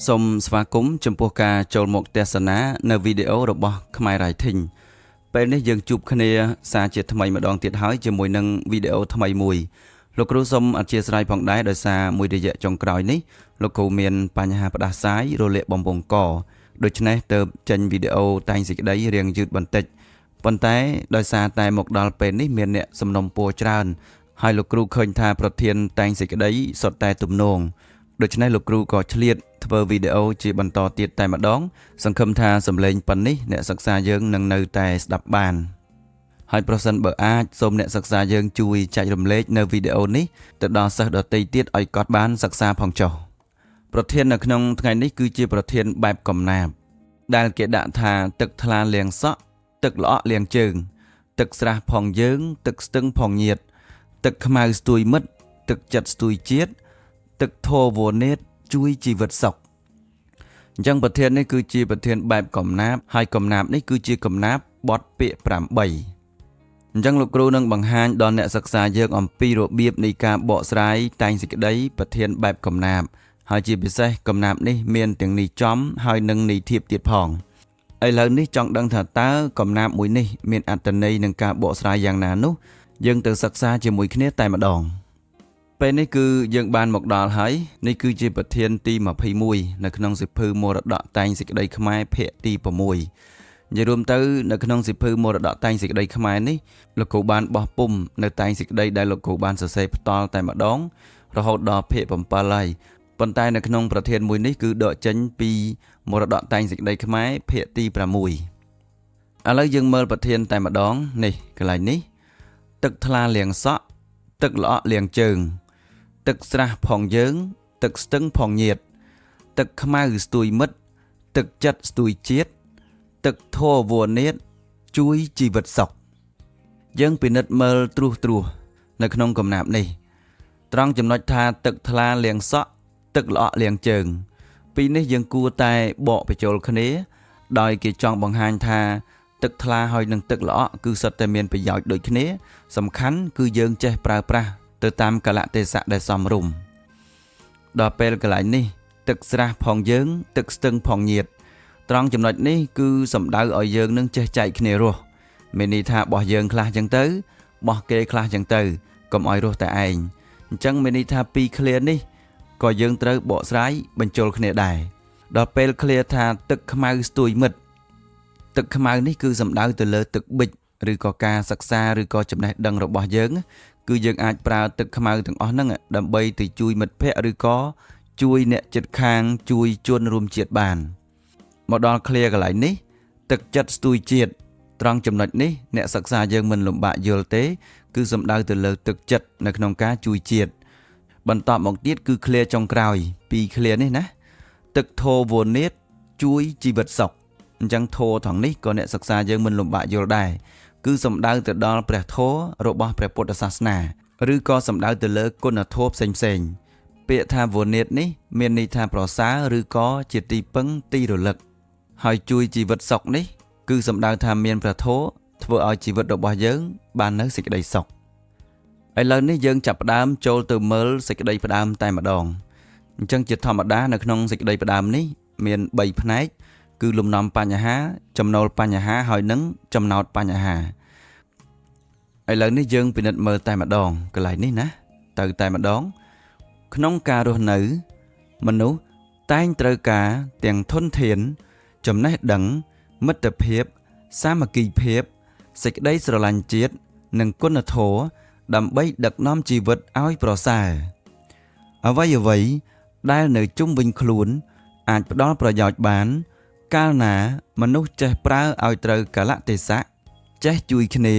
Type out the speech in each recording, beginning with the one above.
សូមស្វាគមន៍ចំពោះការចូលមកទស្សនានៅវីដេអូរបស់ខ្មែរ Writing ពេលនេះយើងជួបគ្នាសារជាថ្មីម្ដងទៀតហើយជាមួយនឹងវីដេអូថ្មីមួយលោកគ្រូសូមអធិស្ឋានផងដែរដោយសារមួយរយៈចុងក្រោយនេះលោកគ្រូមានបញ្ហាផ្ដាសាយរលាកបំពង់កដូច្នេះទើបចេញវីដេអូតែងសេចក្តីរៀងយឺតបន្តិចប៉ុន្តែដោយសារតែមកដល់ពេលនេះមានអ្នកសំណុំពរច្រើនហើយលោកគ្រូឃើញថាប្រធានតែងសេចក្តីសុទ្ធតែទំនងដូច្នេះលោកគ្រូក៏ឆ្លៀតធ្វើវីដេអូជាបន្តទៀតតែម្ដងសង្ឃឹមថាសំឡេងប៉ុណ្នេះអ្នកសិក្សាយើងនឹងនៅតែស្ដាប់បានហើយប្រសិនបើអាចសូមអ្នកសិក្សាយើងជួយចែករំលែកនៅវីដេអូនេះទៅដល់សិស្សដទៃទៀតឲ្យគាត់បានសិក្សាផងចុះប្រធាននៅក្នុងថ្ងៃនេះគឺជាប្រធានបែបកំណាព្យដែលគេដាក់ថាទឹកថ្លាលាងសក់ទឹកល្អក់លាងជើងទឹកស្រះផងយើងទឹកស្ទឹងផងញាតទឹកខ្មៅស្ទួយមិត្តទឹកចិត្តស្ទួយជាតិទឹកធម៌វនេតជួយជីវិតសុខអញ្ចឹងប្រធាននេះគឺជាប្រធានបែបកំណាព្យហើយកំណាព្យនេះគឺជាកំណាព្យបទពាក្យ8អញ្ចឹងលោកគ្រូនឹងបង្ហាញដល់អ្នកសិក្សាយើងអំពីរបៀបនៃការបកស្រាយតែងសេចក្តីប្រធានបែបកំណាព្យហើយជាពិសេសកំណាព្យនេះមានទាំងន័យចំហើយនិងន័យធៀបទៀតផងឥឡូវនេះចង់ដឹងថាតើកំណាព្យមួយនេះមានអត្ថន័យនឹងការបកស្រាយយ៉ាងណានោះយើងទៅសិក្សាជាមួយគ្នាតែម្ដងពេលនេះគឺយើងបានមកដល់ហើយនេះគឺជាប្រធានទី21នៅក្នុងសៀវភៅមរតកតែងសេចក្តីខ្មែរភាគទី6និយាយរួមទៅនៅក្នុងសៀវភៅមរតកតែងសេចក្តីខ្មែរនេះលោកគ្រូបានបោះពុម្ពនៅតែងសេចក្តីដែលលោកគ្រូបានសរសេរផ្ទាល់តែម្ដងរហូតដល់ភាគ7ហើយប៉ុន្តែនៅក្នុងប្រធានមួយនេះគឺដកចេញពីមរតកតែងសេចក្តីខ្មែរភាគទី6ឥឡូវយើងមើលប្រធានតែម្ដងនេះកន្លែងនេះទឹកថ្លាលាងសក់ទឹកល្អក់លាងជើងទឹកស្រះផងយើងទឹកស្ទឹងផងញាតទឹកខ្មៅស្ទួយមិត្តទឹកចិត្តស្ទួយជាតិទឹកធម៌វនេតជួយជីវិតសុខយើងពិនិត្យមើលត្រួសនៅក្នុងកំណាព្យនេះត្រង់ចំណុចថាទឹកថ្លាលាងសក់ទឹកល្អក់លាងជើងពីនេះយើងគួរតែបកបញ្ចូលគ្នាដោយគេចង់បង្ហាញថាទឹកថ្លាហើយនិងទឹកល្អក់គឺសុទ្ធតែមានប្រយោជន៍ដូចគ្នាសំខាន់គឺយើងចេះប្រើប្រាស់ទៅតាមកលៈទេសៈដែលសមរម្យដល់ពេលកន្លែងនេះទឹកស្រះផងយើងទឹកស្ទឹងផងញាតត្រង់ចំណុចនេះគឺសំដៅឲ្យយើងនឹងចេះចែកគ្នារស់មានន័យថាបោះយើងខ្លះចឹងទៅបោះគេខ្លះចឹងទៅកុំឲ្យរស់តែឯងអញ្ចឹងមានន័យថាពីរឃ្លានេះក៏យើងត្រូវបកស្រាយបញ្ចូលគ្នាដែរដល់ពេលឃ្លាថាទឹកខ្មៅស្ទួយមិត្តទឹកខ្មៅនេះគឺសំដៅទៅលើទឹកប៊ិចឬក៏ការសិក្សាឬក៏ចំណេះដឹងរបស់យើងគឺយើងអាចប្រើទឹកខ្មៅទាំងអស់ហ្នឹងដើម្បីទៅជួយមិត្តភ័ក្តិឬក៏ជួយអ្នកជិតខាងជួយជនរួមជាតិបានមកដល់ឃ្លាកន្លែងនេះទឹកចិត្តស្ទួយជាតិត្រង់ចំណុចនេះអ្នកសិក្សាយើងមិនលំបាកយល់ទេគឺសំដៅទៅលើទឹកចិត្តនៅក្នុងការជួយជាតិបន្តមកទៀតគឺឃ្លាចុងក្រោយពីឃ្លានេះណាទឹកធម៌វនេតជួយជីវិតសុខអញ្ចឹងធម៌ថងនេះក៏អ្នកសិក្សាយើងមិនលំបាកយល់ដែរគឺសំដៅទៅដល់ព្រះធម៌របស់ព្រះពុទ្ធសាសនាឬក៏សំដៅទៅលើគុណធម៌ផ្សេងពាក្យថាវនេតនេះមានន័យថាប្រសើរឬក៏ជាទីពឹងទីរលឹកហើយជួយជីវិតសុខនេះគឺសំដៅថាមានព្រះធម៌ធ្វើឲ្យជីវិតរបស់យើងបាននូវសេចក្តីសុខឥឡូវនេះយើងចាប់ផ្ដើមចូលទៅមើលសេចក្តីផ្ដើមតែម្ដងអញ្ចឹងជាធម្មតានៅក្នុងសេចក្តីផ្ដើមនេះមាន3ផ្នែកគឺលំនាំបញ្ហាចំណូលបញ្ហាហើយនិងចំណោទបញ្ហាឥឡូវនេះយើងពិនិត្យមើលតែម្ដងកន្លែងនេះណាទៅតែម្ដងក្នុងការរស់នៅមនុស្សតែងត្រូវការទាំងធនធានចំណេះដឹងមិត្តភាពសាមគ្គីភាពសេចក្តីស្រឡាញ់ជាតិនិងគុណធម៌ដើម្បីដឹកនាំជីវិតឲ្យប្រសើរអ្វីដែលនៅជុំវិញខ្លួនអាចផ្ដល់ប្រយោជន៍បានកាលណាមនុស្សចេះប្រើឲ្យត្រូវកលៈទេសៈចេះជួយគ្នា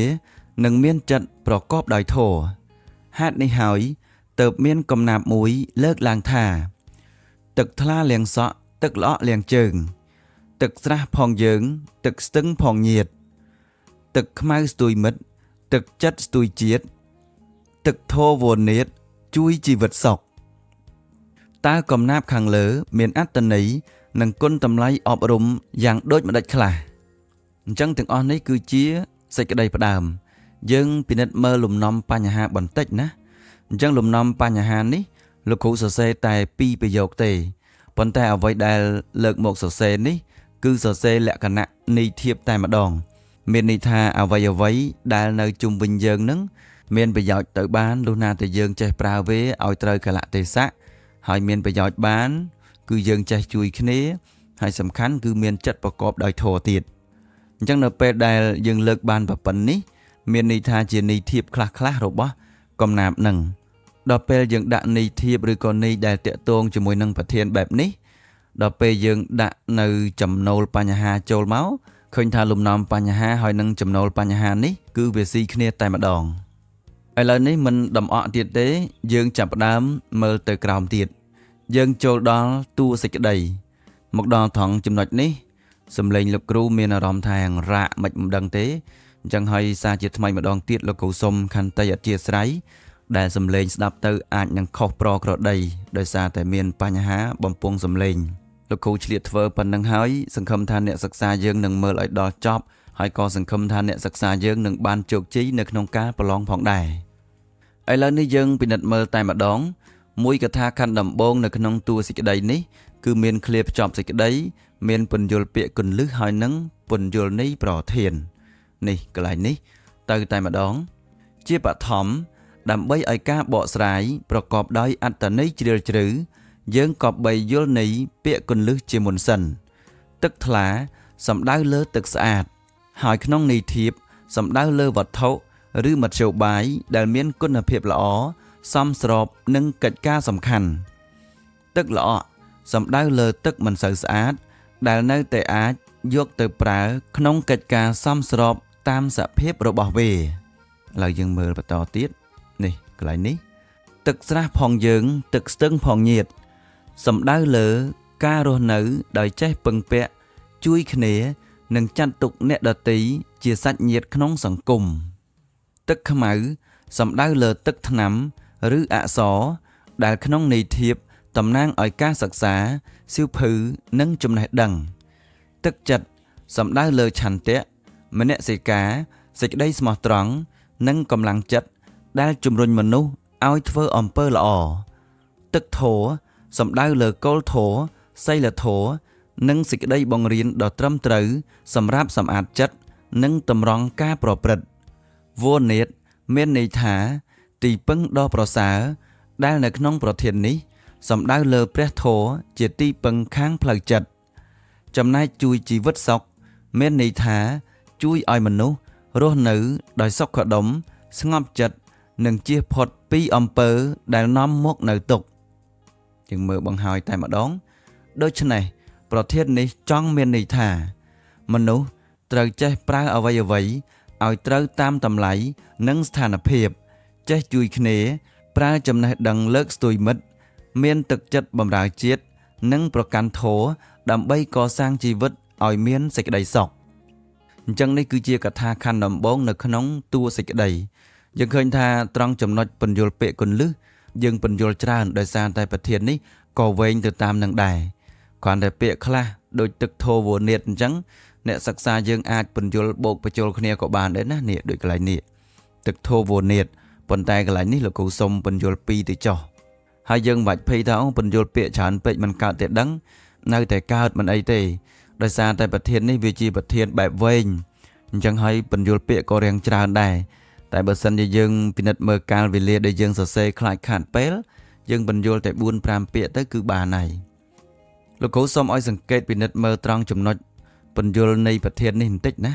និងមានចិត្តប្រកបដោយធម៌ហេតុនេះហើយទើបមានកំណាព្យមួយលើកឡើងថាទឹកថ្លាលាងសក់ទឹកល្អក់លាងជើងទឹកស្រះផងយើងទឹកស្ទឹងផងញាតទឹកខ្មៅស្ទួយមិត្តទឹកចិត្តស្ទួយជាតិទឹកធម៌វនេតជួយជីវិតសុខតើកំណាព្យខាងលើមានអត្ថន័យនិងគុណតម្លៃអប់រំយ៉ាងដូចម្ដេចខ្លះអញ្ចឹងទាំងអស់នេះគឺជាសេចក្តីផ្ដើមយើងពិនិត្យមើលលំនាំបញ្ហាបន្តិចណាអញ្ចឹងលំនាំបញ្ហានេះលោកគ្រូសរសេរតែ2ប្រយោគទេ ព ប៉ុន្តែអ្វីដែលលើកមកសរសេរនេះគឺសរសេរលក្ខណៈន័យធៀបតែម្ដងមានន័យថាអ្វីដែលនៅជុំវិញយើងនឹងមានប្រយោជន៍ទៅបានលុះណាតែយើងចេះប្រើវាឲ្យត្រូវកលៈទេសៈហើយមានប្រយោជន៍បានគឺយើងចេះជួយគ្នាហើយសំខាន់គឺមានចិត្តប្រកបដោយធម៌ទៀតអញ្ចឹងនៅពេលដែលយើងលើកបានប៉ុណ្ណេះមានន័យថាជាន័យធៀបខ្លះរបស់កំណាព្យនឹងដល់ពេលយើងដាក់ន័យធៀបឬក៏ន័យដែលតាក់ទងជាមួយនឹងប្រធានបែបនេះដល់ពេលយើងដាក់នៅចំណូលបញ្ហាចូលមកឃើញថាលំនាំបញ្ហាហើយនឹងចំណូលបញ្ហានេះគឺវាស៊ីគ្នាតែម្ដងឥឡូវនេះមិនដំអកទៀតទេយើងចាប់ផ្ដើមមើលទៅក្រោមទៀតយើងចូលដល់តួសេចក្តីមកដល់ត្រង់ចំណុចនេះសំឡេងលោកគ្រូមានអារម្មណ៍ថារាក់មិនដឹងទេអញ្ចឹងហើយសារជាថ្មីម្ដងទៀតលោកគ្រូសុំខន្តីអធិស្ឋានដែលសំឡេងស្ដាប់ទៅអាចនឹងខុសប្រក្រតីដោយសារតែមានបញ្ហាបំពង់សំឡេងលោកគ្រូឆ្លៀតធ្វើប៉ុណ្្នឹងហើយសង្ឃឹមថាអ្នកសិក្សាយើងនឹងមើលឲ្យដល់ចប់ហើយក៏សង្ឃឹមថាអ្នកសិក្សាយើងនឹងបានជោគជ័យនៅក្នុងការប្រឡងផងដែរឥឡូវនេះយើងពិនិត្យមើលតែម្ដងមួយកថាខណ្ឌដំបូងនៅក្នុងតួសេចក្តីនេះគឺមានឃ្លាភ្ជាប់សេចក្តីមានពន្យល់ពាក្យគន្លឹះហើយនឹងពន្យល់ន័យប្រធាននេះកន្លែងនេះទៅតែម្ដងជាបឋមដើម្បីឲ្យការបកស្រាយប្រកបដោយអត្ថន័យជ្រាលជ្រៅយើងក៏បីយល់ន័យពាក្យគន្លឹះជាមុនសិនទឹកថ្លាសំដៅលើទឹកស្អាតហើយក្នុងន័យធៀបសំដៅលើវត្ថុឬមធ្យោបាយដែលមានគុណភាពល្អសមស្របនឹងកិច្ចការសំខាន់ទឹកល្អក់សំដៅលើទឹកមិនសូវស្អាតដែលនៅតែអាចយកទៅប្រើក្នុងកិច្ចការសមស្របតាមសភាពរបស់វាឥឡូវយើងមើលបន្តទៀតនេះកន្លែងនេះទឹកស្រះផងយើងទឹកស្ទឹងផងញាតសំដៅលើការរស់នៅដោយចេះពឹងពាក់ជួយគ្នានិងចាត់ទុកអ្នកដទៃជាសាច់ញាតិក្នុងសង្គមទឹកខ្មៅសំដៅលើទឹកថ្នាំឬអក្សរដែលក្នុងន័យធៀបតំណាងឲ្យការសិក្សាសៀវភៅនិងចំណេះដឹងទឹកចិត្តសំដៅលើឆន្ទៈមនសិការសេចក្តីស្មោះត្រង់និងកម្លាំងចិត្តដែលជំរុញមនុស្សឲ្យធ្វើអំពើល្អទឹកធម៌សំដៅលើគោលធម៌សីលធម៌និងសេចក្តីបង្រៀនដ៏ត្រឹមត្រូវសម្រាប់សម្អាតចិត្តនិងតម្រង់ការប្រព្រឹត្តវោនេតមានន័យថាទីពឹងដ៏ប្រសើរដែលនៅក្នុងប្រធាននេះសំដៅលើព្រះធម៌ជាទីពឹងខាងផ្លូវចិត្តចំណែកជួយជីវិតសុខមានន័យថាជួយឲ្យមនុស្សរស់នៅដោយសុខដុមស្ងប់ចិត្តនិងជៀសផុតពីអំពើដែលនាំមកនៅទុក្ខយើងមើលបង្ហើយតែម្ដងដូច្នេះប្រធាននេះចង់មានន័យថាមនុស្សត្រូវចេះប្រើអ្វីឲ្យត្រូវតាមតម្លៃនិងស្ថានភាពចេះជួយគ្នាប្រើចំណេះដឹងលើកស្ទួយមិត្តមានទឹកចិត្តបម្រើជាតិនិងប្រកាន់ធម៌ដើម្បីកសាងជីវិតឲ្យមានសេចក្តីសុខអញ្ចឹងនេះគឺជាកថាខណ្ឌដំបូងនៅក្នុងតួសេចក្តីយើងឃើញថាត្រង់ចំណុចពន្យល់ពាក្យគន្លឹះយើងពន្យល់ច្រើនដោយសារតែប្រធាននេះក៏វែងទៅតាមនឹងដែរគ្រាន់តែពាក្យខ្លះដូចទឹកធវនេតអញ្ចឹងអ្នកសិក្សាយើងអាចពន្យល់បូកបញ្ចូលគ្នាក៏បានដែរណានេះដូចកន្លែងនេះទឹកធវនេតប៉ុន្តែកន្លែងនេះលោកគ្រូសុំពន្យល់ពីរទៅចុះហើយយើងមិនបាច់ភ័យថាពន្យល់ពាក្យច្រើនពេកមិនកើតទេដឹងនៅតែកើតមិនអីទេដោយសារតែប្រធាននេះវាជាប្រធានបែបវែងអញ្ចឹងហើយពន្យល់ពាក្យក៏រាងច្រើនដែរតែបើសិនជាយើងពិនិត្យមើលកាលវេលាដែលយើងសរសេរខ្លាចខាតពេលយើងពន្យល់តែ 4-5 ពាក្យទៅគឺបានហើយលោកគ្រូសូមឲ្យសង្កេតពិនិត្យមើលត្រង់ចំណុចពន្យល់នៃប្រធាននេះបន្តិចណា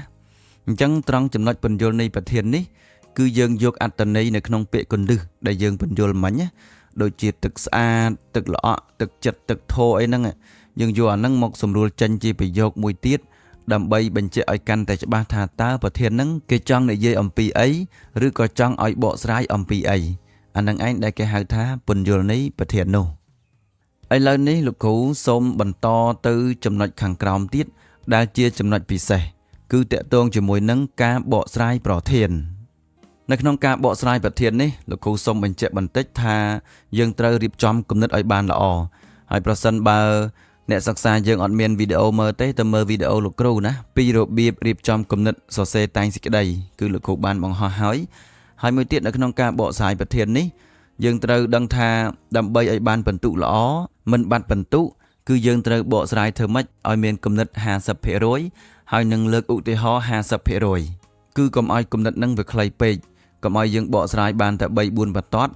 អញ្ចឹងត្រង់ចំណុចពន្យល់នៃប្រធាននេះគឺយើងយកអត្ថន័យនៅក្នុងពាក្យគន្លឹះដែលយើងពន្យល់មិញណាដូចជាទឹកស្អាតទឹកល្អក់ទឹកចិត្តទឹកធោអីហ្នឹងយើងយកអាហ្នឹងមកសម្រួលចេញជាប្រយោគមួយទៀតដើម្បីបញ្ជាក់ឲ្យកាន់តែច្បាស់ថាតើប្រធានហ្នឹងគេចង់និយាយអំពីអីឬក៏ចង់ឲ្យបកស្រាយអំពីអីអាហ្នឹងឯងដែលគេហៅថាពន្យល់នៃប្រធាននោះឥឡូវនេះលោកគ្រូសូមបន្តទៅចំណុចខាងក្រោមទៀតដែលជាចំណុចពិសេសគឺតាក់ទងជាមួយនឹងការបកស្រាយប្រធាននៅក្នុងការបកស្រាយប្រធាននេះលោកគ្រូសូមបញ្ជាក់បន្តិចថាយើងត្រូវរៀបចំគំនិតឲ្យបានល្អហើយប្រសិនបើអ្នកសិក្សាយើងអត់មានវីដេអូមើលទេទៅមើលវីដេអូលោកគ្រូណាពីរបៀបរៀបចំគំនិតសរសេរតែងសេចក្តីគឺលោកគ្រូបានបង្ហោះហើយមួយទៀតនៅក្នុងការបកស្រាយប្រធាននេះយើងត្រូវដឹងថាដើម្បីឲ្យបានពិន្ទុល្អមិនបាត់ពិន្ទុ គឺយើងត្រូវបកស្រាយធ្វើម៉េចឲ្យមានគំនិត 50% ហើយនឹងលើកឧទាហរណ៍ 50% គឺកុំឲ្យគំនិតនឹងវាខ្លីពេកកុំឲ្យយើងបកស្រាយបានតែ3 4បន្ទាត់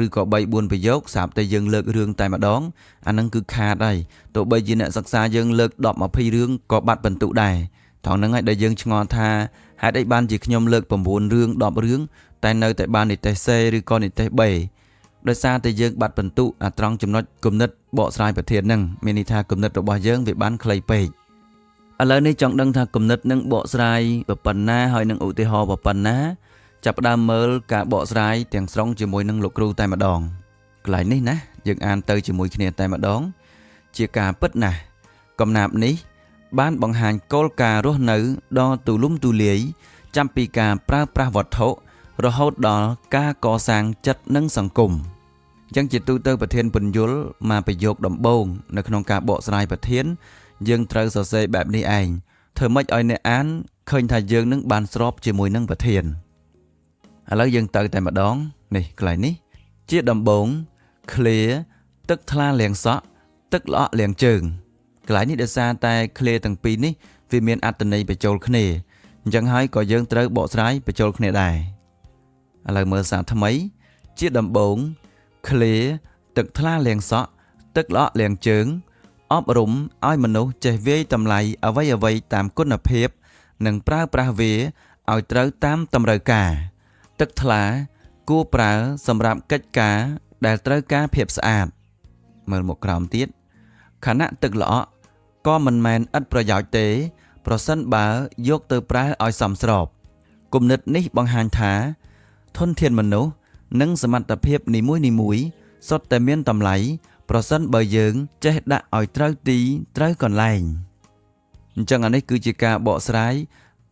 ឬក៏3 4ប្រយោគស្រាប់តែយើងលើករឿងតែម្ដងអានឹងគឺខាតហើយទោះបីជាអ្នកសិក្សាយើងលើក10 20រឿងក៏បាត់បន្ទុកដែរថងហ្នឹងហើយដែលយើងឆ្ងល់ថាហេតុអីបានជាខ្ញុំលើក9រឿង10រឿងតែនៅតែបាននិទេសសេឬក៏និទេសបេដោយសារតែយើងបាត់បន្ទុកអាត្រង់ចំណុចគំនិតបកស្រាយប្រធានហ្នឹងមានន័យថាគំនិតរបស់យើងវាបានខ្លីពេកឥឡូវនេះចង់ដឹងថាគំនិតនឹងបកស្រាយប៉ុណ្ណាហើយនឹងឧទាហរណ៍ប៉ុណ្ណាចាប់ផ្ដើមមើលការបកស្រាយទាំងស្រុងជាមួយនឹងលោកគ្រូតែម្ដងកន្លែងនេះណាយើងអានទៅជាមួយគ្នាតែម្ដងជាការពិតណាស់កំណាព្យនេះបានបង្ហាញគោលការណ៍រស់នៅដ៏ទូលំទូលាយចាប់ពីការប្រើប្រាស់វត្ថុរហូតដល់ការកសាងចិត្តនិងសង្គមអញ្ចឹងជាទូទៅប្រធានពន្យល់មកប្រយោគដំបូងនៅក្នុងការបកស្រាយប្រធានយើងត្រូវសរសេរបែបនេះឯងធ្វើម៉េចឲ្យអ្នកអានឃើញថាយើងនឹងបានស្របជាមួយនឹងប្រធានឥឡូវយើងទៅតែម្ដងនេះកន្លែងនេះជាដំបូង clear ទឹកថ្លាលាងសក់ទឹកល្អក់លាងជើងកន្លែងនេះដោយសារតែ clear ទាំងពីរនេះវាមានអត្ថន័យបញ្ចូលគ្នាអញ្ចឹងហើយក៏យើងត្រូវបកស្រាយបញ្ចូលគ្នាដែរឥឡូវមើលសារថ្មីជាដំបូង clear ទឹកថ្លាលាងសក់ទឹកល្អក់លាងជើងអប់រំឲ្យមនុស្សចេះវាយតម្លៃអ្វីៗតាមគុណភាពនិងប្រើប្រាស់វាឲ្យត្រូវតាមតម្រូវការទឹកថ្លាគួរប្រើសម្រាប់កិច្ចការដែលត្រូវការភាពស្អាតមើលមកក្រោមទៀតខណៈទឹកល្អក់ក៏មិនមែនឥតប្រយោជន៍ទេប្រសិនបើយកទៅប្រើឲ្យសមស្របគំនិតនេះបង្ហាញថាធនធានមនុស្សនិងសមត្ថភាពនីមួយៗសុទ្ធតែមានតម្លៃប្រសិនបើយើងចេះដាក់ឲ្យត្រូវទីត្រូវកន្លែងអញ្ចឹងអានេះគឺជាការបកស្រាយ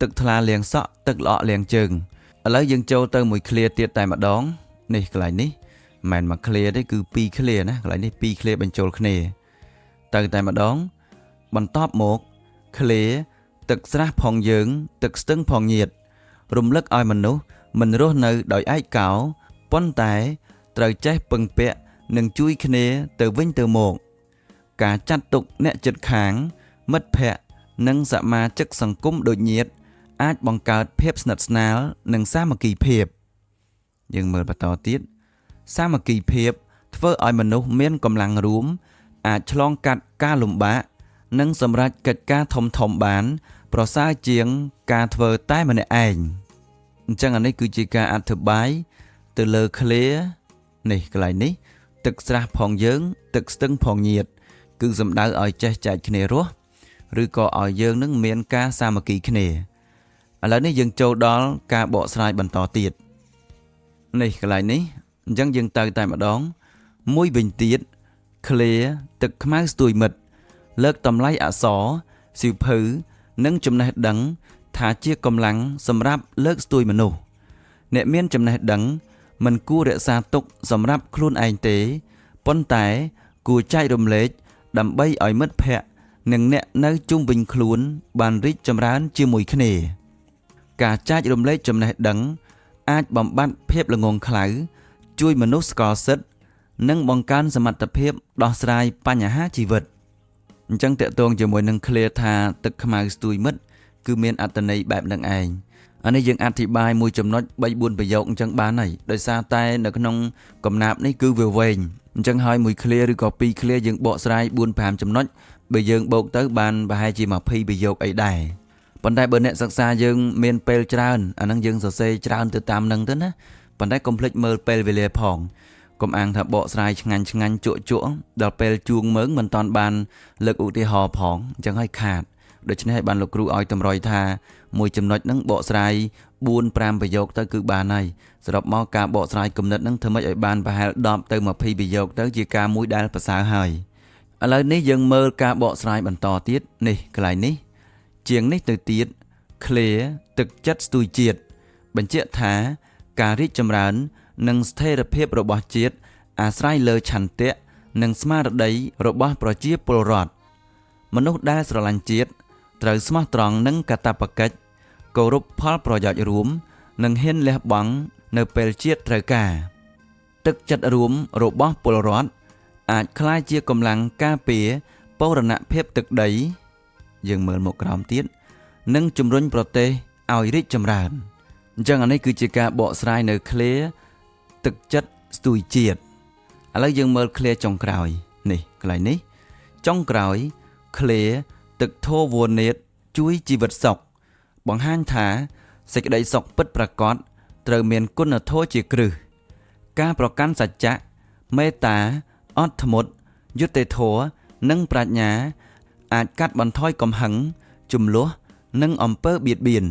ទឹកថ្លាលាងសក់ទឹកល្អក់លាងជើងឥឡូវយើងចូលទៅមួយ clear ទៀតតែម្ដងនេះកន្លែងនេះមិនមែនមក clear ទេគឺ2 clear ណាកន្លែងនេះ2 clear បញ្ចូលគ្នាទៅតែម្ដងបន្ទាប់មក clear ទឹកស្រះផងយើងទឹកស្ទឹងផងញាតរំលឹកឲ្យមនុស្សមិនរស់នៅដោយឯកោប៉ុន្តែត្រូវចេះពឹងពាក់និងជួយគ្នាទៅវិញទៅមកការចាត់ទុកអ្នកជិតខាងមិត្តភ័ក្តិនិងសមាជិកសង្គមដូចញាតិអាចបង្កើតភាពស្និទ្ធស្នាលនិងសាមគ្គីភាពយើងមើលបន្តទៀតសាមគ្គីភាពធ្វើឲ្យមនុស្សមានកម្លាំងរួមអាចឆ្លងកាត់ការលំបាកនិងសម្រេចកិច្ចការធំៗបានប្រសើរជាងការធ្វើតែម្នាក់ឯងអញ្ចឹងអានេះគឺជាការអធិប្បាយទៅលើ clear នេះកន្លែងនេះទឹកស្រះផងយើងទឹកស្ទឹងផងញាតគឺសំដៅឲ្យចេះចែកគ្នារស់ឬក៏ឲ្យយើងនឹងមានការសាមគ្គីគ្នាឥឡូវនេះយើងចូលដល់ការបកស្រាយបន្តទៀតនេះកន្លែងនេះអញ្ចឹងយើងទៅតែម្ដងមួយវិញទៀត clear ទឹកខ្មៅស្ទួយមិត្តលើកតម្លៃអក្សរសៀវភៅនិងចំណេះដឹងថាជាកម្លាំងសម្រាប់លើកស្ទួយមនុស្សអ្នកមានចំណេះដឹងមិនគួររក្សាទុកសម្រាប់ខ្លួនឯងទេប៉ុន្តែគួរចែករំលែកដើម្បីឲ្យមិត្តភ័ក្តិនិងអ្នកនៅជុំវិញខ្លួនបានរីកចម្រើនជាមួយគ្នាការចែករំលែកចំណេះដឹងអាចបំបត្តិភាពល្ងងខ្លៅជួយមនុស្សស្គាល់សិទ្ធិនិងបង្កើនសមត្ថភាពដោះស្រាយបញ្ហាជីវិតអញ្ចឹងតកតងជាមួយនឹង clear ថាទឹកខ្មៅស្ទួយមិត្តគឺមានអត្ថន័យបែបហ្នឹងឯងអានេះយើងអធិប្បាយមួយចំណុច 3-4 ប្រយោគអញ្ចឹងបានហើយដោយសារតែនៅក្នុងកំណាព្យនេះគឺវាវែងអញ្ចឹងហើយមួយ clear ឬក៏2 clear យើងបកស្រាយ 4-5 ចំណុចបើយើងបូកទៅបានប្រហែលជា20ប្រយោគអីដែរប៉ុន្តែបើអ្នកសិក្សាយើងមានពេលច្រើនអាហ្នឹងយើងសរសេរច្រើនទៅតាមហ្នឹងទៅណាប៉ុន្តែកុំភ្លេចមើលពេលវេលាផងកុំអាងថាបកស្រាយឆ្ងាញ់ជក់ដល់ពេលជួងមើងមិនតាន់បានលើកឧទាហរណ៍ផងអញ្ចឹងហើយខាតដូច្នេះឲ្យបានលោកគ្រូឲ្យតម្រុយថាមួយចំណុចហ្នឹងបកស្រាយ 4-5 ប្រយោគទៅគឺបានហើយសរុបមកការបកស្រាយគំនិតហ្នឹងធ្វើម៉េចឲ្យបានប្រហែល10ទៅ20ប្រយោគទៅជាការមួយដែលប្រសើរហើយឥឡូវនេះយើងមើលការបកស្រាយបន្តទៀតនេះកន្លែងនេះជាងនេះទៅទៀត clear ទឹកចិត្តស្ទួយជាតិបញ្ជាក់ថាការរីកចម្រើននិងស្ថិរភាពរបស់ជាតិអាស្រ័យលើឆន្ទៈនិងស្មារតីរបស់ប្រជាពលរដ្ឋមនុស្សដែលស្រឡាញ់ជាតិត្រូវស្មោះត្រង់នឹងកាតព្វកិច្ចគោរពផលប្រយោជន៍រួមនិងហ៊ានលះបង់នៅពេលជាតិត្រូវការទឹកចិត្តរួមរបស់ពលរដ្ឋអាចក្លាយជាកម្លាំងការពារព រណភាពទឹកដីយើងមើលមកក្រោមទៀតនិងជំរុញប្រទេសឲ្យរីកចម្រើនអញ្ចឹងអានេះគឺជាការបកស្រាយនៅឃ្លាទឹកចិត្តស្ទួយជាតិឥឡូវយើងមើលឃ្លាចុងក្រោយនេះកន្លែងនេះចុងក្រោយឃ្លាទឹកធោវនេតជួយជីវិតសុខបង្ហាញថាសេចក្តីសុខពិតប្រាកដត្រូវមានគុណធម៌ជាគ្រឹះការប្រកាន់សច្ចៈមេត្តាអត់ធ្មត់យុត្តិធម៌និងប្រាជ្ញាអាចកាត់បន្ថយកំហឹងជម្លោះនិងអំពើបៀតបៀន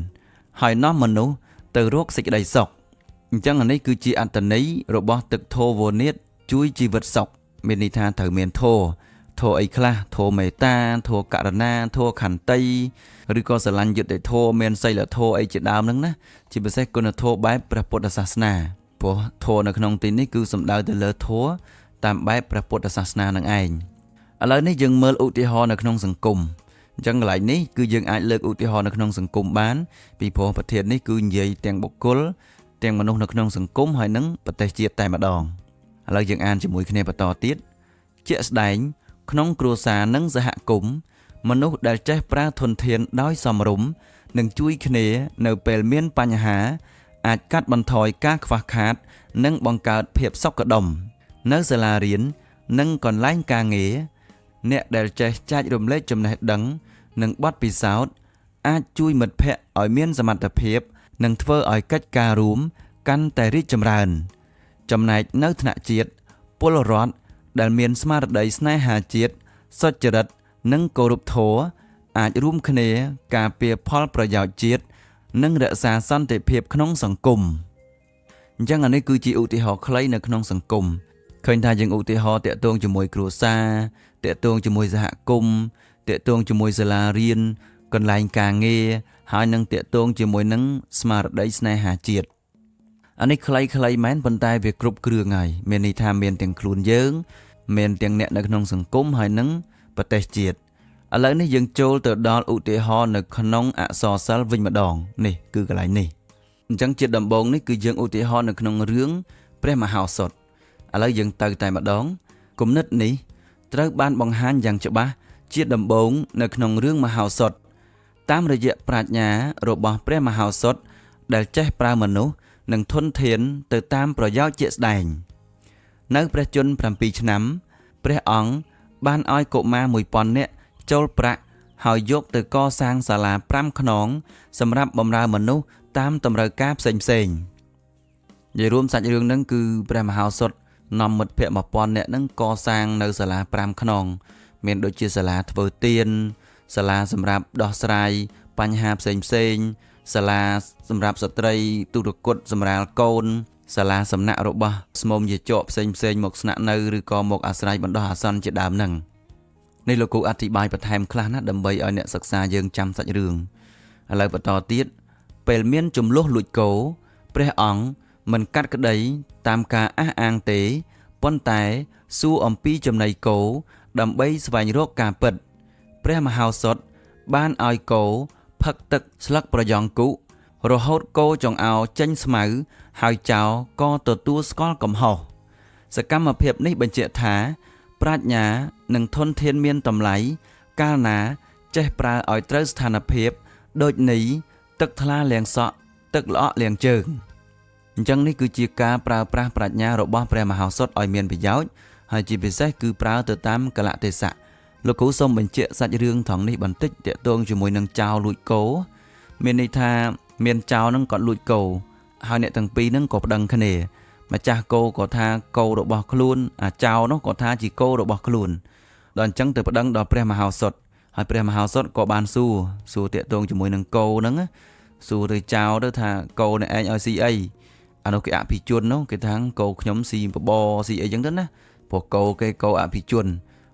ហើយនាំមនុស្សទៅរកសេចក្តីសុខអញ្ចឹងអានេះគឺជាអត្ថន័យរបស់ទឹកធម៌វនេតជួយជីវិតសុខមានន័យថាត្រូវមានធម៌អីខ្លះធម៌មេត្តាធម៌ករុណាធម៌ខន្តីឬក៏ស្រឡាញ់យុត្តិធម៌មានសីលធម៌អីជាដើមហ្នឹងណាជាពិសេសគុណធម៌បែបព្រះពុទ្ធសាសនាព្រោះធម៌នៅក្នុងទីនេះគឺសំដៅទៅលើធម៌តាមបែបព្រះពុទ្ធសាសនានឹងឯងឥឡូវនេះយើងមើលឧទាហរណ៍នៅក្នុងសង្គមអញ្ចឹងកន្លែងនេះគឺយើងអាចលើកឧទាហរណ៍នៅក្នុងសង្គមបានពីព្រោះប្រធាននេះគឺនិយាយទាំងបុគ្គលទាំងមនុស្សនៅក្នុងសង្គមហើយនិងប្រទេសជាតិតែម្ដងឥឡូវយើងអានជាមួយគ្នាបន្តទៀតជាក់ស្ដែងក្នុងគ្រួសារនិងសហគមន៍មនុស្សដែលចេះប្រើធនធានដោយសមរម្យនិងជួយគ្នានៅពេលមានបញ្ហាអាចកាត់បន្ថយការខ្វះខាតនិងបង្កើតភាពសុខដុមនៅសាលារៀននិងកន្លែងការងារអ្នកដែលចេះចែករំលែកចំណេះដឹងនិងបទពិសោធន៍អាចជួយមិត្តភ័ក្តិឲ្យមានសមត្ថភាពនិងធ្វើឲ្យកិច្ចការរួមកាន់តែរីកចម្រើនចំណែកនៅថ្នាក់ជាតិពលរដ្ឋដែលមានស្មារតីស្នេហាជាតិសុចរិតនិងគោរពធម៌អាចរួមគ្នាការពារផលប្រយោជន៍ជាតិនិងរក្សាសន្តិភាពក្នុងសង្គមអញ្ចឹងអានេះគឺជាឧទាហរណ៍ខ្លីនៅក្នុងសង្គមឃើញថាយើងឧទាហរណ៍តាក់ទងជាមួយគ្រួសារតាក់ទងជាមួយសហគមន៍តាក់ទងជាមួយសាលារៀនកន្លែងការងារហើយនឹងតាក់ទងជាមួយនឹងស្មារតីស្នេហាជាតិអានេះខ្លីៗមែនប៉ុន្តែវាគ្រប់គ្រឿងហើយមានន័យថាមានទាំងខ្លួនយើងមានទាំងអ្នកនៅក្នុងសង្គមហើយនឹងប្រទេសជាតិឥឡូវនេះយើងចូលទៅដល់ឧទាហរណ៍នៅក្នុងអក្សរសិល្ប៍វិញម្ដងនេះគឺកន្លែងនេះអញ្ចឹងជាដំបូងនេះគឺយើងឧទាហរណ៍នៅក្នុងរឿងព្រះមហោសថឥឡូវយើងទៅតែម្ដងគំនិតនេះត្រូវបានបង្ហាញយ៉ាងច្បាស់ជាដំបូងនៅក្នុងរឿងមហោសថតាមរយៈប្រាជ្ញារបស់ព្រះមហោសថដែលចេះប្រើមនុស្សនិងធនធានទៅតាមប្រយោជន៍ជាក់ស្ដែងនៅព្រះជន្ម7ឆ្នាំព្រះអង្គបានឲ្យកុមារ 1000 នាក់ចូលប្រាក់ហើយយកទៅកសាងសាលា5ខ្នងសម្រាប់បម្រើមនុស្សតាមតម្រូវការផ្សេងនិយាយរួមសាច់រឿងហ្នឹងគឺព្រះមហោសថនាំមិត្តភ័ក្តិ 1000 នាក់ហ្នឹងកសាងនៅសាលា5ខ្នងមានដូចជាសាលាធ្វើទៀនសាលាសម្រាប់ដោះស្រាយបញ្ហាផ្សេងសាលាសម្រាប់ស្ត្រីទុរគតសម្រាលកូនសាលាសំណាក់របស់ស្មុំយាចកផ្សេងមកស្នាក់នៅឬក៏មកអាស្រ័យបណ្ដោះអាសន្នជាដើមហ្នឹងនេះលោកគ្រូអធិប្បាយបន្ថែមខ្លះណាដើម្បីឲ្យអ្នកសិក្សាយើងចាំសាច់រឿងឥឡូវបន្តទៀតពេលមានចំនួនលួចគោព្រះអង្គមិនកាត់ក្តីតាមការអះអាងទេប៉ុន្តែសួរអំពីចំណីគោដើម្បីស្វែងរកការពិតព្រះមហោសថបានឲ្យគោផឹកទឹកស្លឹកប្រយ៉ងគុរហូតគោចង្អោរចេញស្មៅហើយចៅក៏ទទួលស្គាល់កំហុសសកម្មភាពនេះបញ្ជាក់ថាប្រាជ្ញានិងធនធានមានតម្លៃកាលណាចេះប្រើឲ្យត្រូវស្ថានភាពដូចនេះទឹកថ្លាលាងសក់ទឹកល្អក់លាងជើងអញ្ចឹងនេះគឺជាការប្រើប្រាស់ប្រាជ្ញារបស់ព្រះមហោសថឲ្យមានប្រយោជន៍ហើយជាពិសេសគឺប្រើទៅតាមកលៈទេសៈលោកគ្រូសូមបញ្ជាក់សាច់រឿងថងនេះបន្តិចទាក់ទងជាមួយនឹងចៅលួចគោមានន័យថាមានចៅនឹងគាត់លួចគោហើយអ្នកទាំងពីរនឹងក៏ប្តឹងគ្នាម្ចាស់គោក៏ថាគោរបស់ខ្លួនអាចៅនោះក៏ថាជាគោរបស់ខ្លួនដល់អញ្ចឹងទៅប្តឹងដល់ព្រះមហោសថហើយព្រះមហោសថក៏បានសួរទាក់ទងជាមួយនឹងគោហ្នឹងសួរទៅចៅទៅថាគោនេះឯងឲ្យស៊ីអីអានោះគេអភិជននោះគេថាគោខ្ញុំស៊ីបបស៊ីអីចឹងទៅណាព្រោះគោគេគោអភិជន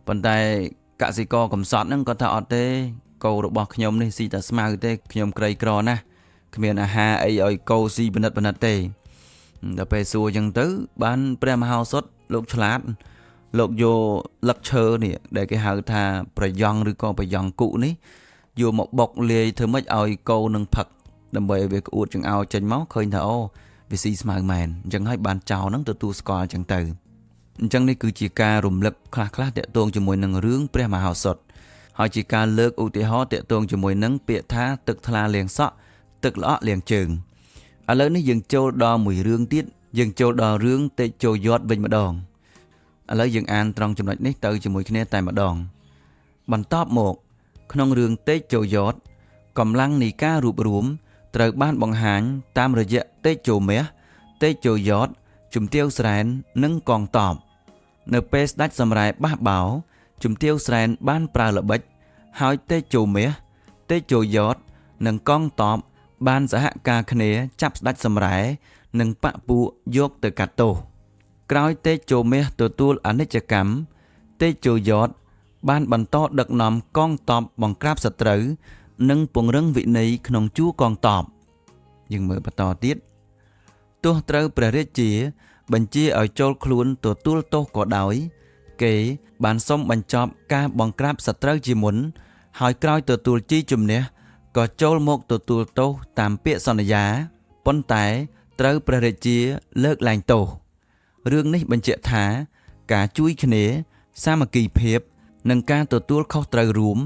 ប៉ុន្តែកសិករកំសត់ហ្នឹងគាត់ថាអត់ទេគោរបស់ខ្ញុំនេះស៊ីតែស្មៅទេខ្ញុំក្រីក្រណាស់គ្មានអាហារអីឲ្យគោស៊ីបនិតទេដល់ពេលសួរចឹងទៅបានព្រះមហោសថលោកឆ្លាតលោកយកលឹកឈើនេះដែលគេហៅថាប្រយ៉ង់ឬក៏ប្រយ៉ង់គុនេះយកមកបុកលាយធ្វើម៉េចឲ្យគោនឹងផឹកដើម្បីឲ្យវាក្អួតចង្អោរចេញមកឃើញថាអូវាស៊ីស្មៅមែនអញ្ចឹងហើយបានចៅនឹងទទួលស្គាល់អញ្ចឹងទៅអញ្ចឹងនេះគឺជាការរំលឹកខ្លះៗតាក់ទងជាមួយនឹងរឿងព្រះមហោសថ ហើយជាការលើកឧទាហរណ៍តាក់ទងជាមួយនឹងពាក្យថាទឹកថ្លាលាងសក់ទឹកល្អក់លាងជើងឥឡូវនេះយើងចូលដល់មួយរឿងទៀតយើងចូលដល់រឿងតេជោយ័តវិញម្ដងឥឡូវយើងអានត្រង់ចំណុចនេះទៅជាមួយគ្នាតែម្ដងបន្ទាប់មកក្នុងរឿងតេជោយ័តកម្លាំងនៃការរួបរวมត្រូវបានបង្ហាញតាមរយៈតេជោមាសតេជោយ័តជំទាវស្រែននិងកងទ័ពនៅពេលស្ដេចសម្រែបះបោជំទាវស្រែនបានប្រើល្បិចហើយតេជោមាសតេជោយ័តនិងកងទ័ពបានសហការគ្នាចាប់ស្ដេចសម្រែនិងបពួកយកទៅកាត់ទោសក្រោយតេជោមាសទទួលអនិច្ចកម្មតេជោយ័តបានបន្តដឹកនាំកងទ័ពបង្ក្រាបសត្រូវនិងពង្រឹងវិន័យក្នុងជួរកងទ័ពយើងមើលបន្តទៀតទោះត្រូវព្រះរាជាបញ្ជាឲ្យចូលខ្លួនទទួលទោសក៏ដោយគេបានសុំបញ្ចប់ការបង្ក្រាបសត្រូវជាមុនហើយក្រោយទទួលជ័យជំនះក៏ចូលមកទទួលទោសតាមពាក្យសន្យាប៉ុន្តែត្រូវព្រះរាជាលើកលែងទោសរឿងនេះបញ្ជាក់ថាការជួយគ្នាសាមគ្គីភាពនិងការទទួលខុសត្រូវរួម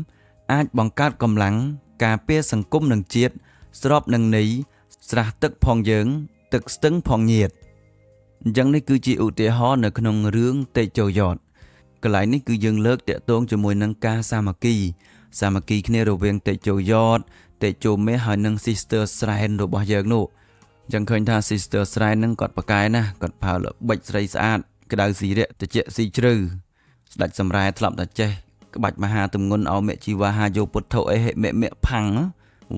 អាចបង្កើតកម្លាំងការពារសង្គមនិងជាតិស្របនឹងន័យស្រះទឹកផងយើងទឹកស្ទឹងផងញាតិអញ្ចឹងនេះគឺជាឧទាហរណ៍នៅក្នុងរឿងតេជោយ័តកន្លែងនេះគឺយើងលើកតាក់ទងជាមួយនឹងការសាមគ្គីគ្នារវាងតេជោយ័តតេជោមាសហើយនិង Sister ស្រែនរបស់យើងនោះអញ្ចឹងឃើញថា Sister ស្រែននឹងគាត់ប្រកែណាគាត់ប្រើល្បិចស្រីស្អាតក្តៅស៊ីរាក់ត្រជាក់ស៊ីជ្រៅស្ដេចសម្រែធ្លាប់តែចេះក្បាច់មហាទម្ងន់អោមេជីវ៉ាហាយោពុទ្ធោអេហិមេផាំង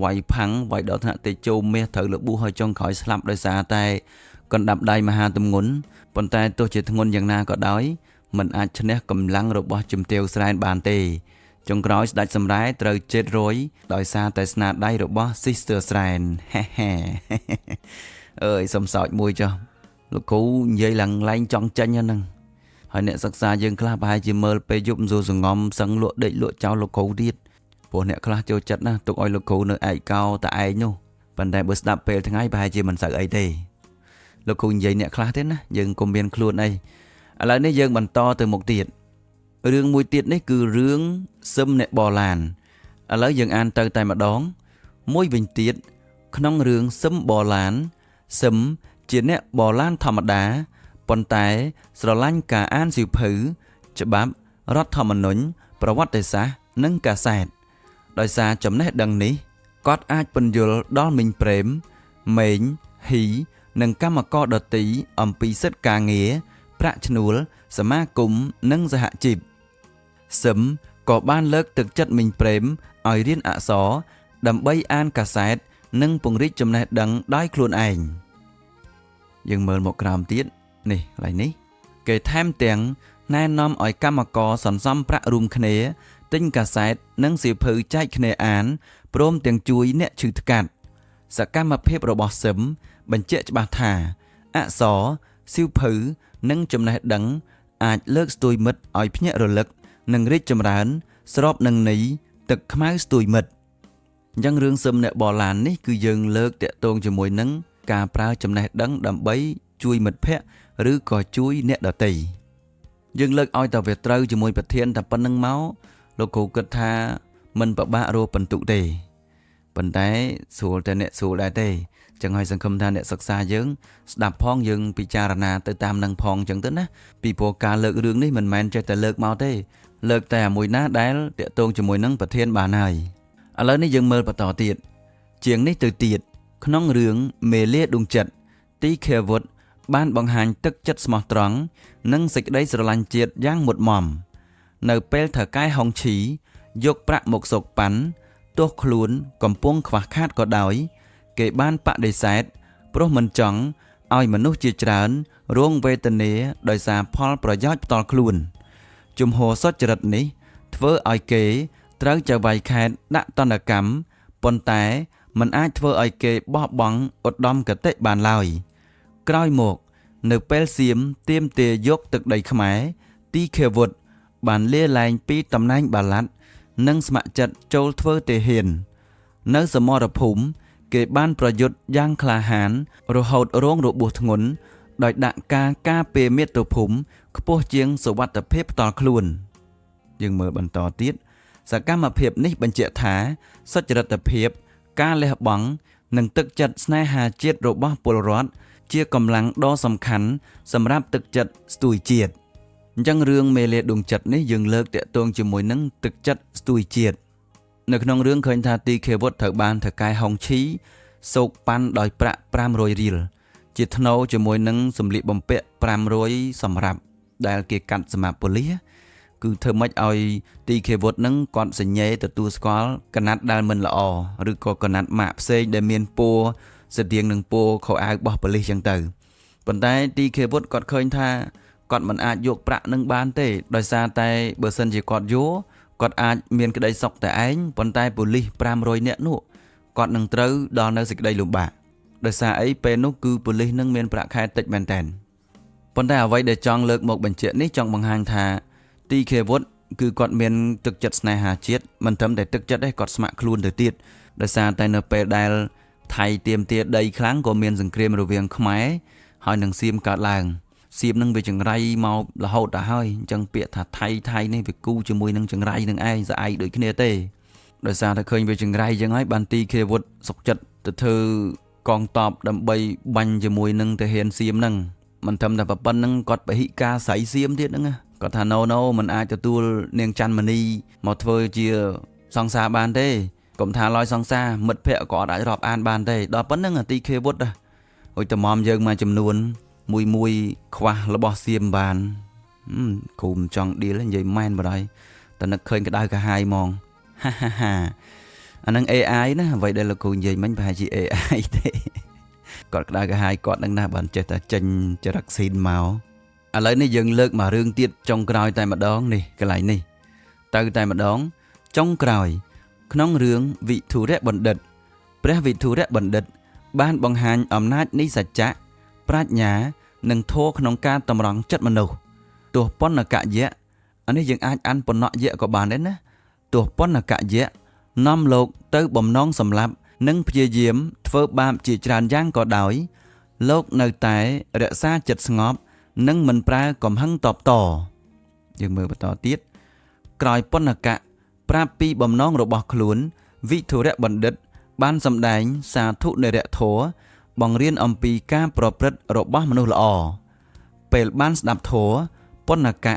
វាយផាំងវាយដល់ថ្នាក់តេជោមាសត្រូវលប៊ូហើយចុងក្រោយស្លាប់ដោយសារតែកណ្ដាប់ដៃមហាទម្ងន់ប៉ុន្តែទោះជាធ្ងន់យ៉ាងណាក៏ដោយมันអាចឈ្នះកម្លាំងរបស់ជំទាវស្រែនបានទេចុងក្រោយស្ដេចសម្រែត្រូវជេតរយដោយសារតែស្នាដៃរបស់ Sister ស្រែនអើយសំសោចមួយចុះលោកគ្រូនិយាយឡើងឡើងចង់ចាញ់ហ្នឹងហើយអ្នកសិក្សាយើងខ្លះប្រហែលជាមើលពេលយប់សួរសងំសឹងលក់ដេកលក់ចោលលោកគ្រូទៀតព្រោះអ្នកខ្លះចូលចិត្តណាទុកឲ្យលោកគ្រូនៅឯកោតែឯងនោះប៉ុន្តែបើស្ដាប់ពេលថ្ងៃប្រហែលជាមិនសូវអីទេលោកគ្រូនិយាយអ្នកខ្លះទេណាយើងកុំមានខ្លួនអីឥឡូវនេះយើងបន្តទៅមុខទៀតរឿងមួយទៀតនេះគឺរឿងសឹមអ្នកបឡានឥឡូវយើងអានទៅតែម្ដងមួយវិញទៀតក្នុងរឿងសឹមបឡានសឹមជាអ្នកបឡានធម្មតាប៉ុន្តែស្រឡាញ់ការអានសៀវភៅច្បាប់រដ្ឋធម្មនុញ្ញប្រវត្តិសាស្ត្រនិងកាសែតដោយសារចំណេះដឹងនេះគាត់អាចពន្យល់ដល់មីងប្រេមម៉េងហ៊ីនិងកម្មករដទៃអំពីសិទ្ធិការងារប្រាក់ឈ្នួលសមាគមនិងសហជីពសឹមក៏បានលើកទឹកចិត្តមីងប្រេមឲ្យរៀនអក្សរដើម្បីអានកាសែតនិងពង្រីកចំណេះដឹងដោយខ្លួនឯងយើងមើលមកក្រោមទៀតនេះកន្លែងនេះគេថែមទាំងណែនាំឲ្យកម្មករសន្សំប្រាក់រួមគ្នាទិញកាសែតនិងសៀវភៅចែកគ្នាអានព្រមទាំងជួយអ្នកឈឺថ្កាត់សកម្មភាពរបស់សឹមបញ្ជាក់ច្បាស់ថាអក្សរសៀវភៅនិងចំណេះដឹងអាចលើកស្ទួយមិត្តឲ្យភ្ញាក់រលឹកនិងរីកចម្រើនស្របនឹងន័យទឹកខ្មៅស្ទួយមិត្តអញ្ចឹងរឿងសឹមអ្នកបឡាននេះគឺយើងលើកតាក់ទងជាមួយនឹងការប្រើចំណេះដឹងដើម្បីជួយមិត្តភ័ក្តិឬក៏ជួយអ្នកដទៃយើងលើកឲ្យតែវាត្រូវជាមួយប្រធានតែប៉ុណ្្នឹងមកលោកគ្រូគិតថាមិនពិបាករកបន្ទុកទេប៉ុន្តែស្រួលតែអ្នកស្រួលដែរទេចឹងហើយសង្ឃឹមថាអ្នកសិក្សាយើងស្ដាប់ផងយើងពិចារណាទៅតាមនឹងផងចឹងទៅណាពីព្រោះការលើករឿងនេះមិនមែនចេះតែលើកមកទេលើកតែមួយណាដែលតាក់ទងជាមួយនឹងប្រធានបានហើយឥឡូវនេះយើងមើលបន្តទៀតជាងនេះទៅទៀតក្នុងរឿងមេលាដួងចិត្តទីខេវុតបានបង្ហាញទឹកចិត្តស្មោះត្រង់និងសេចក្តីស្រឡាញ់ជាតិយ៉ាងមុតមមនៅពេលថៅកែហុងឈីយកប្រាក់មកសោកប៉ាន់ទោះខ្លួនកំពុងខ្វះខាតក៏ដោយគេបានបដិសេធព្រោះមិនចង់ឲ្យមនុស្សជាច្រើនរងវេទនាដោយសារផលប្រយោជន៍ផ្ទាល់ខ្លួនជំហរសុចរិតនេះធ្វើឲ្យគេត្រូវចៅវាយខេត្តដាក់ទណ្ឌកម្មប៉ុន្តែមិនអាចធ្វើឲ្យគេបោះបង់ឧត្តមគតិបានឡើយក្រោយមកនៅពេលសៀមទាមទារយកទឹកដីខ្មែរទីខេវុតបានលាលែងពីតំណែងបាឡាត់និងស្ម័គ្រចិត្តចូលធ្វើទាហាននៅសមរភូមិគេបានប្រយុទ្ធយ៉ាងក្លាហានរហូតរងរបួសធ្ងន់ដោយដាក់ការពារមាតុភូមិខ្ពស់ជាងសុវត្ថិភាពផ្ទាល់ខ្លួនយើងមើលបន្តទៀត សកម្មភាពនេះបញ្ជាក់ថាសុចរិតភាពការលះបង់និងទឹកចិត្តស្នេហាជាតិរបស់ពលរដ្ឋជាកម្លាំងដ៏សំខាន់សម្រាប់ទឹកចិត្តស្ទួយជាតិអញ្ចឹងរឿងមេលាដួងចិត្តនេះយើងលើកតាក់ទងជាមួយនឹងទឹកចិត្តស្ទួយជាតិនៅក្នុងរឿងឃើញថាទីឃេវុឌ្ឍត្រូវបានថៅកែហុងឈីសោកប៉ាន់ដោយប្រាក់500រៀលជាថ្នូរជាមួយនឹងសម្លៀកបំពាក់500សម្រាប់ដែលគេកាត់សម្រាប់ប៉ូលីសគឺធ្វើម៉េចឲ្យទីឃេវុឌ្ឍនឹងគាត់សញ្ញេទទួលស្គាល់កណាត់ដែលមិនល្អឬក៏កណាត់ម៉ាកផ្សេងដែលមានពណ៌ស្តៀងនឹងពណ៌ខោអាវរបស់ប៉ូលីសចឹងទៅប៉ុន្តែទីឃេវុឌ្ឍគាត់ឃើញថាគាត់មិនអាចយកប្រាក់នឹងបានទេដោយសារតែបើសិនជាគាត់យកគាត់អាចមានក្តីសុខតែឯងប៉ុន្តែប៉ូលីស500នាក់នោះគាត់នឹងត្រូវដល់នៅសេចក្តីលំបាកដោយសារអីពេលនោះគឺប៉ូលីសនឹងមានប្រាក់ខែតិចមែនតើប៉ុន្តែអ្វីដែលចង់លើកមកបញ្ជាក់នេះចង់បង្ហាញថាទីឃេវុឌ្ឍគឺគាត់មានទឹកចិត្តស្នេហាជាតិមិនត្រឹមតែទឹកចិត្តទេគាត់ស្ម័គ្រខ្លួនទៅទៀតដោយសារតែនៅពេលដែលថៃទាមទារដីខ្លាំងក៏មានសង្គ្រាមរវាងខ្មែរហើយនឹងសៀមកើតឡើងសៀមនឹងវាចង្រៃមករហូតទៅហើយអញ្ចឹងពាក្យថាថៃនេះវាគូជាមួយនឹងចង្រៃនឹងឯងស្អែកដូចគ្នាទេដោយសារតែឃើញវាចង្រៃអញ្ចឹងហើយបានទីឃេវុឌ្ឍសុកចិត្តទៅធ្វើកងតបដើម្បីបាញ់ជាមួយនឹងទាហានសៀមហ្នឹងមិនត្រឹមតែប៉ុណ្្នឹងគាត់បរិការស្រីសៀមទៀតហ្នឹងគាត់ថា no មិនអាចទទួលនាងច័ន្ទមនីមកធ្វើជាសង្សារបានទេកុំថាឡើយសង្សារមិត្តភ័ក្តិក៏អត់អាចរាប់អានបានទេដល់ប៉ុណ្្នឹងទីឃេវុឌ្ឍអុយតម្រាំយើងមួយចំនួនមួយខ្វះរបស់សៀមបានគ្រូមិនចង់ឌីលនិយាយមែនបដ ாய் តែនឹកឃើញក្តៅកាហាយហ្មងហាអានឹង AI ណាអ្វីដែលលោកគ្រូនិយាយមិញប្រហែលជា AI ទេគាត់ក្តៅកាហាយគាត់នឹងណាបានចេះតែចេញចរិតស៊ីនមកឥឡូវនេះយើងលើកមករឿងទៀតចុងក្រោយតែម្ដងនេះកន្លែងនេះទៅតែម្ដងចុងក្រោយក្នុងរឿងវិធុរៈបណ្ឌិតព្រះវិធុរៈបណ្ឌិតបានបង្ហាញអំណាចនៃសច្ចៈប្រាជ្ញានិងធម៌ក្នុងការតម្រង់ចិត្តមនុស្សទោះប៉ុនកយៈអានេះយើងអាចអានប៉ុនកយៈក៏បានដែរណាទោះប៉ុនកយៈនាំលោកទៅបំណងសម្លាប់និងព្យាយាមធ្វើបាបជាច្រើនយ៉ាងក៏ដោយលោកនៅតែរក្សាចិត្តស្ងប់និងមិនប្រើកំហឹងតបតយើងមើលបន្តទៀតក្រោយប៉ុនកៈប្រាប់ពីបំណងរបស់ខ្លួនវិធុរៈបណ្ឌិតបានសម្ដែងសាធុនិរធម៌បង្រៀនអំពីការប្រព្រឹត្តរបស់មនុស្សល្អពេលបានស្ដាប់ធម៌ប៉ុនកៈ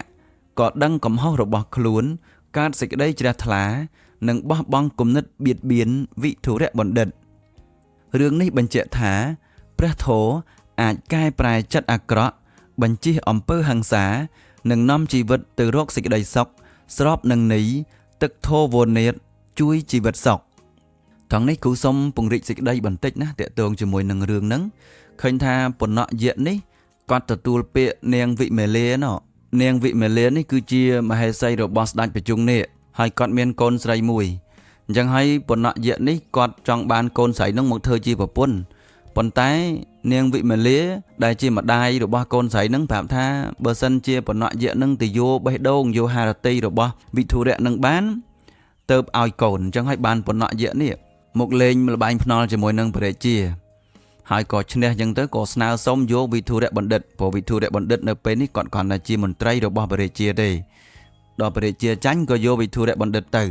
ក៏ដឹងកំហុសរបស់ខ្លួនកើតសេចក្តីជ្រះថ្លានិងបោះបង់គំនិតបៀតបៀនវិធុរៈបណ្ឌិតរឿងនេះបញ្ជាក់ថាព្រះធម៌អាចកែប្រែចិត្តអាក្រក់បញ្ជិះអំពើហិង្សានិងនាំជីវិតទៅរកសេចក្តីសុខស្របនឹងន័យទឹកធម៌វនេតជួយជីវិតសុខថងនេះគូសុំពង្រីកសេចក្តីបន្តិចណាតកតងជាមួយនឹងរឿងហ្នឹងឃើញថាប៉ុណយៈនេះគាត់ទទួលពាក្យនាងវិមេលានាងវិមេលានេះគឺជាមហេសីរបស់ស្ដេចបច្ចុងនេះហើយគាត់មានកូនស្រីមួយអញ្ចឹងហើយប៉ុណយៈនេះគាត់ចង់បានកូនស្រីនោះមកធ្វើជាប្រពន្ធប៉ុន្តែនាងវិមេលាដែលជាម្ដាយរបស់កូនស្រីនឹងប្រាប់ថាបើសិនជាប៉ុណយៈនឹងទៅយកបេះដូងយកហារតីរបស់វិធុរៈនឹងបានទៅឲ្យកូនអញ្ចឹងហើយបានប៉ុណយៈនេះមកលេងល្បែងភ្នាល់ជាមួយនឹងព្រះរាជាហើយក៏ឈ្នះអញ្ចឹងទៅក៏ស្នើសុំយកវិធុរៈបណ្ឌិតព្រោះវិធុរៈបណ្ឌិតនៅពេលនេះគាត់គ្រាន់តែជាមន្ត្រីរបស់ព្រះរាជាទេដល់ព្រះរាជាចាញ់ក៏យកវិធុរៈបណ្ឌិតទៅ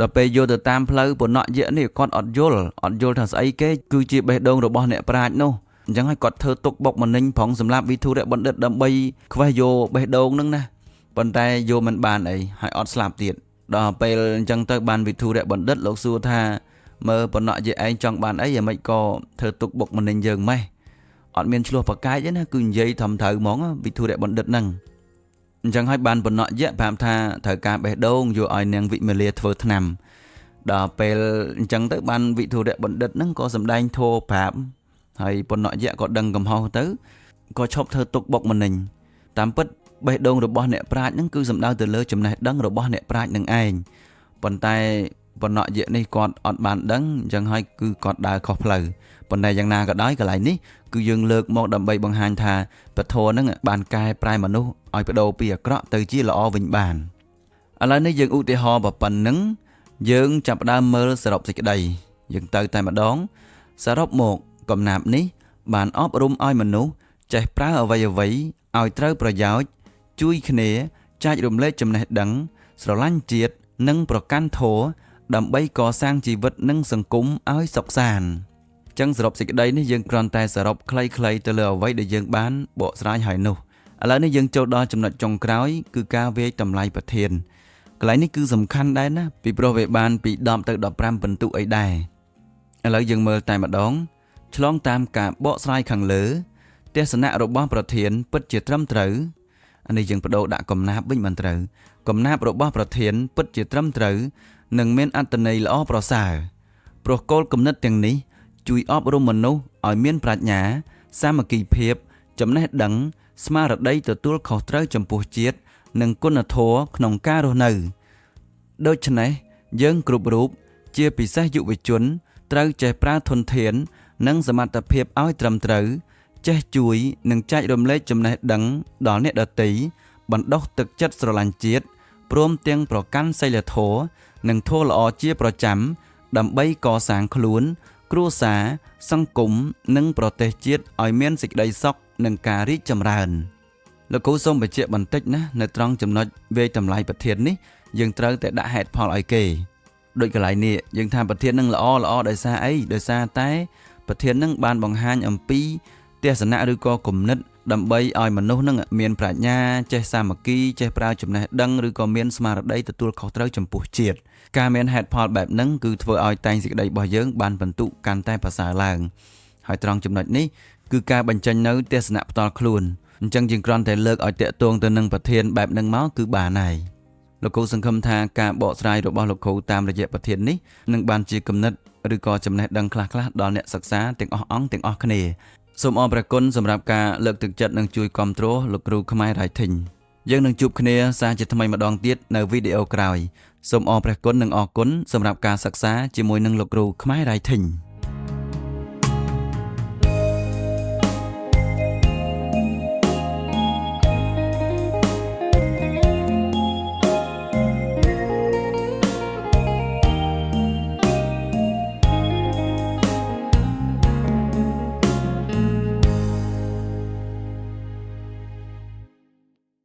ដល់ពេលយកទៅតាមផ្លូវប៉ុណយៈនេះគាត់អត់យល់ថាស្អីគេគឺជាបេះដូងរបស់អ្នកប្រាជ្ញនោះអញ្ចឹងហើយគាត់ធ្វើទុកបុកម្នេញប្រងសម្រាប់វិធុរៈបណ្ឌិតដើម្បីខ្វេះយកបេះដូងហ្នឹងណាប៉ុន្តែយកមិនបានអីហើយអត់ស្លាប់ទៀតដល់ពេលអញ្ចឹងទៅបានវិធុរៈបណ្ឌិតលោកសួរថាមើលប៉ុណយៈឯងចង់បានអីយ៉ាងម៉េចក៏ធ្វើទុកបុកម្នេញយើងម៉េះអត់មានឆ្លោះប្រកែកទេណាគឺនិយាយធំត្រូវហ្មងវិធុរៈបណ្ឌិតហ្នឹងអញ្ចឹងហើយបានប៉ុណយៈប្រាប់ថាត្រូវការបេះដូងយកឲ្យនាងវិមេលាធ្វើថ្នាំដល់ពេលអញ្ចឹងទៅបានវិធុរៈបណ្ឌិតហ្នឹងក៏សម្ដែងធម៌ប្រាប់ហើយប៉ុណយៈក៏ដឹងកំហុសទៅក៏ឈប់ធ្វើទុកបុកម្នេញតាមពិតបេះដូងរបស់អ្នកប្រាជ្ញហ្នឹងគឺសំដៅទៅលើចំណេះដឹងរបស់អ្នកប្រាជ្ញនឹងឯងប៉ុន្តែប៉ុណយៈនេះគាត់អត់បានដឹងអញ្ចឹងហើយគឺគាត់ដើរខុសផ្លូវប៉ុន្តែយ៉ាងណាក៏ដោយកន្លែងនេះគឺយើងលើកមកដើម្បីបង្ហាញថាពធហ្នឹងបានកែប្រែមនុស្សឲ្យបដូរពីអាក្រក់ទៅជាល្អវិញបានឥឡូវនេះយើងឧទាហរណ៍ប៉ុណ្្នឹងយើងចាប់ផ្ដើមមើលសរុបសេចក្តីយើងទៅតែម្ដងសរុបមកកំណាព្យនេះបានអប់រំឲ្យមនុស្សចេះប្រើអ្វីៗឲ្យត្រូវប្រយោជន៍ជួយគ្នាចែករំលែកចំណេះដឹងស្រឡាញ់ជាតិ និងប្រកាន់ធម៌ដើម្បីកសាងជីវិតនិងសង្គមឲ្យសុខសាន្តចឹងសរុបសេចក្តីនេះយើងគ្រាន់តែសរុបខ្លីៗទៅលើអ្វីដែលយើងបានបកស្រាយហើយនោះឥឡូវនេះយើងចូលដល់ចំណុចចុងក្រោយគឺការវាយតម្លៃប្រធានកន្លែងនេះគឺសំខាន់ដែរណាពីព្រោះវាបានពី10ទៅ15ពិន្ទុអីដែរឥឡូវយើងមើលតែម្ដងឆ្លងតាមការបកស្រាយខាងលើទស្សនៈរបស់ប្រធានពិតជាត្រឹមត្រូវអានេះយើងបដូរដាក់កំណាព្យវិញមិនត្រូវកំណាព្យរបស់ប្រធានពិតជាត្រឹមត្រូវនិងមានអត្ថន័យល្អប្រសើរព្រោះគោលគំនិតទាំងនេះជួយអប់រំមនុស្សឲ្យមានប្រាជ្ញាសាមគ្គីភាពចំណេះដឹងស្មារតីទទួលខុសត្រូវចំពោះជាតិនិងគុណធម៌ក្នុងការរស់នៅដូច្នេះយើងគ្រប់រូបជាពិសេសយុវជនត្រូវចេះប្រើធនធាននិងសមត្ថភាពឲ្យត្រឹមត្រូវចេះជួយនិងចែករំលែកចំណេះដឹងដល់អ្នកដទៃបណ្ដុះទឹកចិត្តស្រឡាញ់ជាតិព្រមទាំងប្រកាន់សីលធម៌និងធម៌ល្អជាប្រចាំដើម្បីកសាងខ្លួនគ្រួសារសង្គមនិងប្រទេសជាតិឲ្យមានសេចក្តីសុខនិងការរីកចម្រើនលោកគ្រូសូមបញ្ជាក់បន្តិចណានៅត្រង់ចំណុចវាយតម្លៃប្រធាននេះយើងត្រូវតែដាក់ហេតុផលឲ្យគេដូចកន្លែងនេះយើងថាប្រធាននឹងល្អដោយសារអីដោយសារតែប្រធាននឹងបានបង្ហាញអំពីទស្សនៈឬក៏គំនិតដើម្បីឲ្យមនុស្សនឹងមានប្រាជ្ញាចេះសាមគ្គីចេះប្រើចំណេះដឹងឬក៏មានស្មារតីទទួលខុសត្រូវចំពោះជាតិការមានហេតុផលបែបហ្នឹងគឺធ្វើឲ្យតែងសេចក្តីរបស់យើងបានបន្ទុកកាន់តែប្រសើរឡើងហើយត្រង់ចំណុចនេះគឺការបញ្ចេញនៅទស្សនៈផ្ទាល់ខ្លួនអញ្ចឹងយើងគ្រាន់តែលើកឲ្យតាក់ទងទៅនឹងប្រធានបែបហ្នឹងមកគឺបានហើយលោកគ្រូសង្ឃឹមថាការបកស្រាយរបស់លោកគ្រូតាមរយៈប្រធាននេះនឹងបានជាគំនិតឬក៏ចំណេះដឹងខ្លះៗដល់អ្នកសិក្សាទាំងអស់អង្គទាំងអស់គ្នាសូមអរព្រគុណសម្រាប់ការលើកទឹកចិត្តនិងជួយគាំទ្រលោកគ្រូខ្មែរ Writing យើងនឹងជួបគ្នាសារជាថ្មីម្ដងទៀតនៅវីដេអូក្រោយសូមអរព្រគុណនិងអរគុណសម្រាប់ការសិក្សាជាមួយនឹងលោកគ្រូខ្មែរ Writing